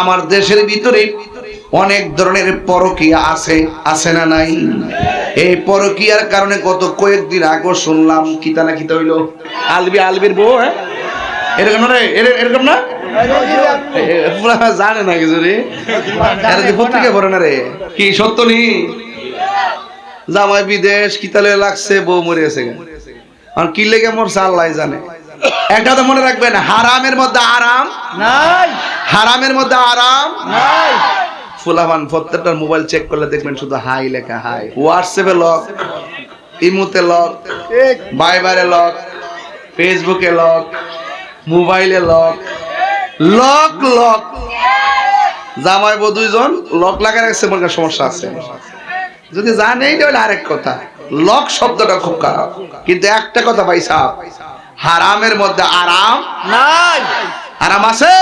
আমার দেশের ভিতরে অনেক ধরনের পরকীয়া আছে, আছে না নাই? এই পরকীয়ার কারণে গত কয়েকদিন আগে শুনলাম কিতা না কিতা হইলো, আলবির বউ, হ্যাঁ এরকম না, এরকম না, জানে না কিছু রে, পত্রিকা পড়ে না রে, কি সত্য নি? জামাই বিদেশ, কিতালে লাগছে, বউ মরে গেছে, আর কি লেগে মরছে আল্লাহ জানে। একটা তো মনে রাখবেন, হারামের মধ্যে আরাম নাই, হারামের মধ্যে আরাম নাই। ফুলাফান প্রত্যেকটা মোবাইল চেক করলে দেখবেন শুধু হাই লেখা, হাই। হোয়াটসঅ্যাপে লক, ইমোতে লক, ভাইবারে লক, ফেসবুকে লক, মোবাইলে লক, লক লক। জামাই বউ দুইজন লক লাগায় রাখছে, মনে করেন সমস্যা আছে। যদি জানেই তাহলে আরেক কথা, লক শব্দটা খুব খারাপ, কিন্তু একটা কথা ভাই সাহেব, হারামের মধ্যে আরাম নাই। আরাম আছে?